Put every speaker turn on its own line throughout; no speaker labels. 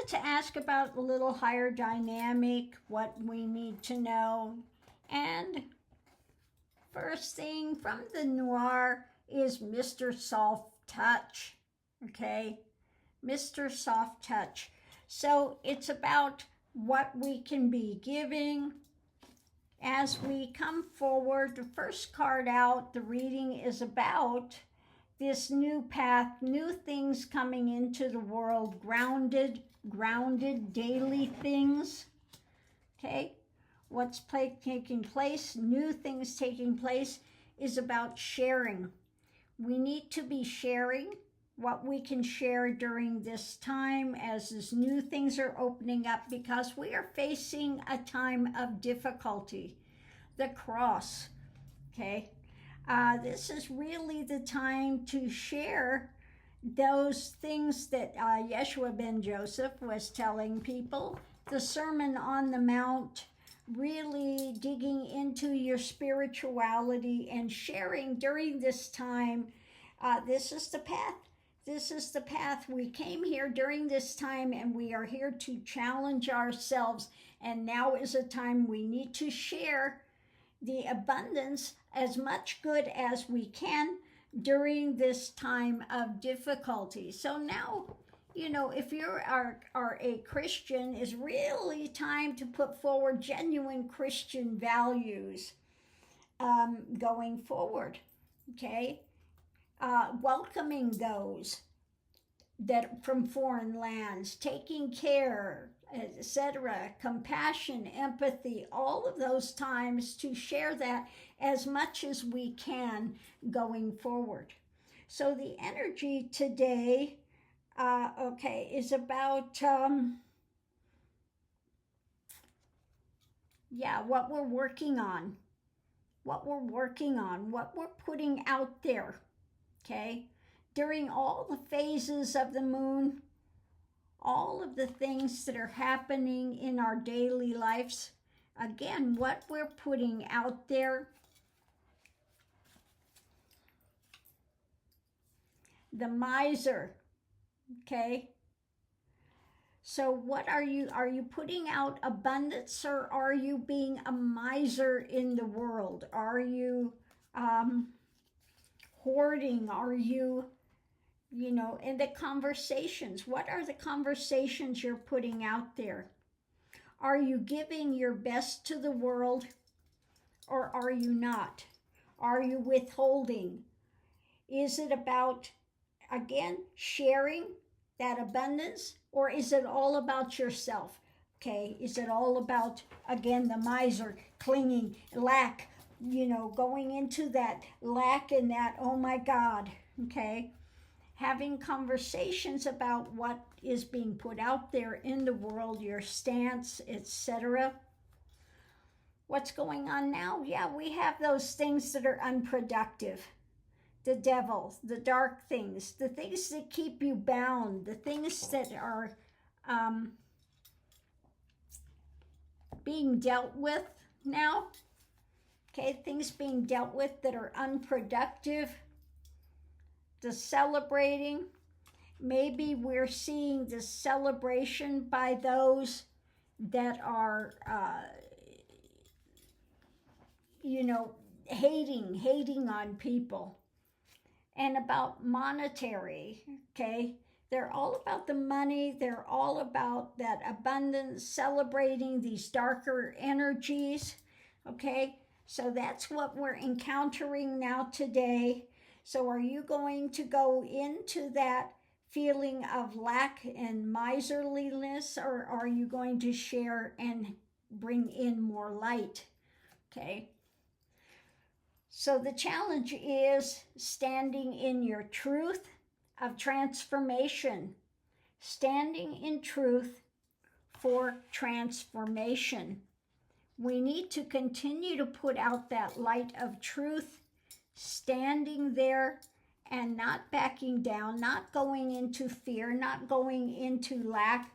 wanted to ask about a little higher dynamic, what we need to know. And first thing from the Noir is Mr. Soft Touch, okay? Mr. Soft Touch. So it's about what we can be giving. As we come forward, the first card out, the reading is about this new path, new things coming into the world, grounded daily things, okay? What's taking place, new things taking place, is about sharing. We need to be sharing what we can share during this time as these new things are opening up, because we are facing a time of difficulty. The cross, okay? This is really the time to share those things that Yeshua ben Joseph was telling people. The Sermon on the Mount, really digging into your spirituality and sharing during this time. This is the path. This is the path. We came here during this time, and we are here to challenge ourselves. And now is a time we need to share the abundance, as much good as we can during this time of difficulty. So now, you know, if you are a Christian, it's really time to put forward genuine Christian values going forward, okay? Welcoming those that from foreign lands, taking care, etc., compassion, empathy, all of those times to share that as much as we can going forward. So the energy today, is about, what we're working on, what we're putting out there, okay? During all the phases of the moon, all of the things that are happening in our daily lives. Again, what we're putting out there. The miser, okay? So what are you putting out abundance, or are you being a miser in the world? Are you hoarding? Are you, in the conversations, what are the conversations you're putting out there? Are you giving your best to the world, or are you not? Are you withholding? Is it about, again, sharing that abundance, or is it all about yourself? Okay, is it all about, again, the miser, clinging, lack, going into that lack and that, oh my God, okay? Having conversations about what is being put out there in the world, your stance, etc. What's going on now? Yeah, we have those things that are unproductive. The devil, the dark things, the things that keep you bound, the things that are being dealt with now. Okay, things being dealt with that are unproductive. The celebrating, maybe we're seeing the celebration by those that are, hating on people. And about monetary, okay? They're all about the money. They're all about that abundance, celebrating these darker energies, okay? So that's what we're encountering now today. So are you going to go into that feeling of lack and miserliness, or are you going to share and bring in more light, okay? So the challenge is standing in your truth of transformation, standing in truth for transformation. We need to continue to put out that light of truth, standing there and not backing down, not going into fear, not going into lack.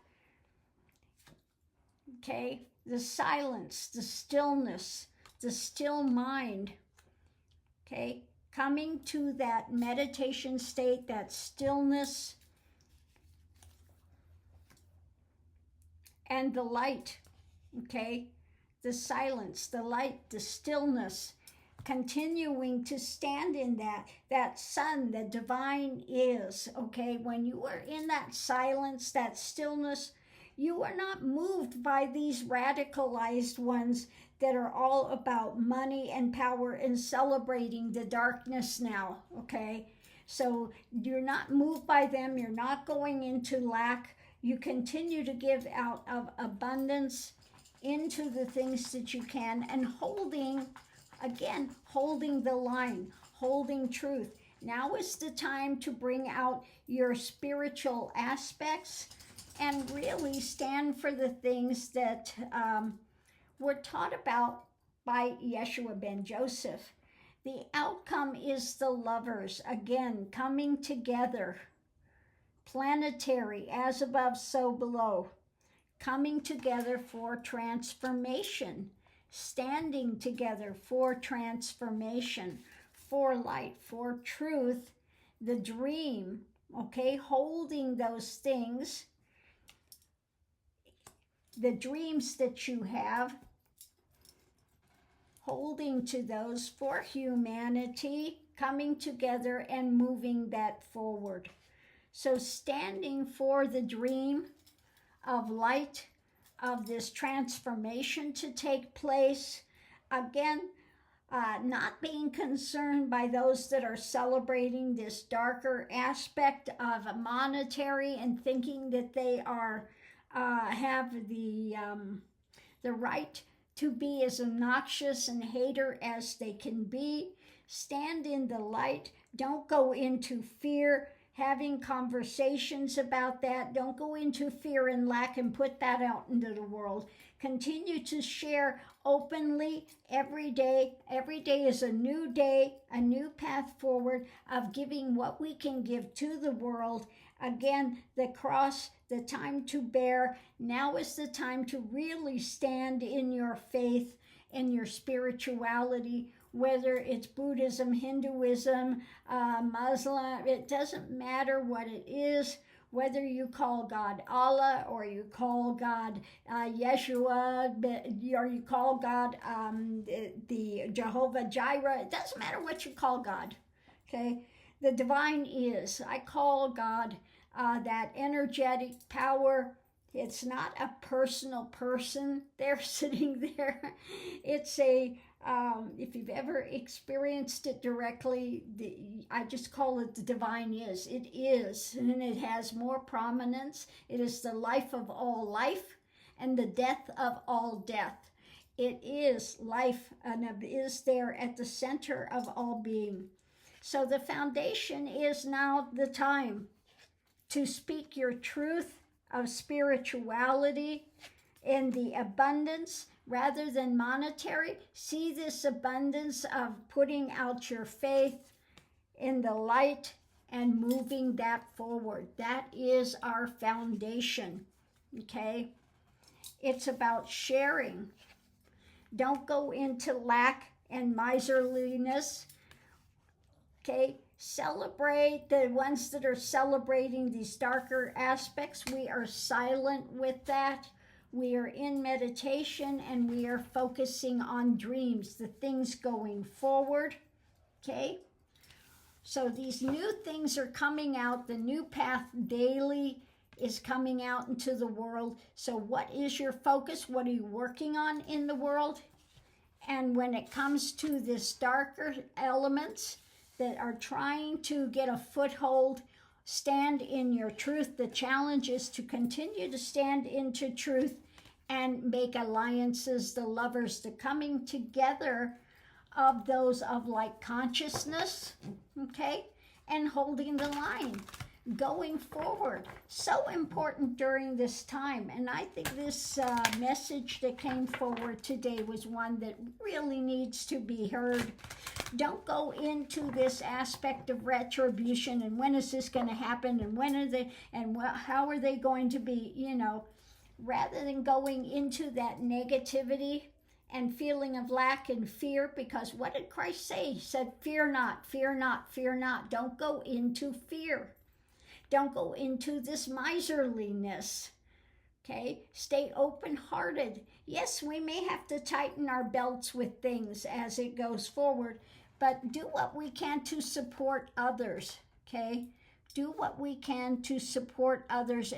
Okay, the silence, the stillness, the still mind. Okay, coming to that meditation state, that stillness. and the light, okay? The silence, the light, the stillness, continuing to stand in that sun, the divine is, okay? When you are in that silence, that stillness, you are not moved by these radicalized ones that are all about money and power and celebrating the darkness now, okay? So you're not moved by them. You're not going into lack. You continue to give out of abundance into the things that you can, and holding the line, holding truth. Now is the time to bring out your spiritual aspects and really stand for the things that were taught about by Yeshua ben Joseph. The outcome is the lovers, again, coming together. Planetary, as above, so below. Coming together for transformation. Standing together for transformation, for light, for truth, the dream, okay? Holding those things, the dreams that you have, holding to those for humanity, coming together and moving that forward. So standing for the dream of light, of this transformation to take place. Again, not being concerned by those that are celebrating this darker aspect of a monetary and thinking that they are have the right to be as obnoxious and hater as they can be. Stand in the light. Don't go into fear. Having conversations about that. Don't go into fear and lack and put that out into the world. Continue to share openly every day. Every day is a new day, a new path forward of giving what we can give to the world. Again, the cross, the time to bear. Now is the time to really stand in your faith, in your spirituality, whether it's Buddhism, Hinduism, Muslim, it doesn't matter what it is, whether you call God Allah or you call God Yeshua or you call God the Jehovah Jireh, it doesn't matter what you call God, okay? The divine is, I call God that energetic power. It's not a personal person there sitting there. It's a if you've ever experienced it directly, I just call it the divine is. It is, and it has more prominence. It is the life of all life and the death of all death. It is life, and it is there at the center of all being. So the foundation is now the time to speak your truth of spirituality in the abundance rather than monetary. See this abundance of putting out your faith in the light and moving that forward. That is our foundation, okay? It's about sharing. Don't go into lack and miserliness, okay? Celebrate the ones that are celebrating these darker aspects. We are silent with that. We are in meditation and we are focusing on dreams, the things going forward, okay? So these new things are coming out. The new path daily is coming out into the world. So what is your focus? What are you working on in the world? And when it comes to this darker elements that are trying to get a foothold, stand in your truth. The challenge is to continue to stand into truth and make alliances, the lovers, the coming together of those of like consciousness, okay, and holding the line, going forward. So important during this time. And I think this message that came forward today was one that really needs to be heard. Don't go into this aspect of retribution and when is this going to happen and when are they and how are they going to be, you know, rather than going into that negativity and feeling of lack and fear, because what did Christ say? He said, fear not, fear not, fear not. Don't go into fear. Don't go into this miserliness, Okay, stay open-hearted. Yes, we may have to tighten our belts with things as it goes forward, but do what we can to support others, okay? Do what we can to support others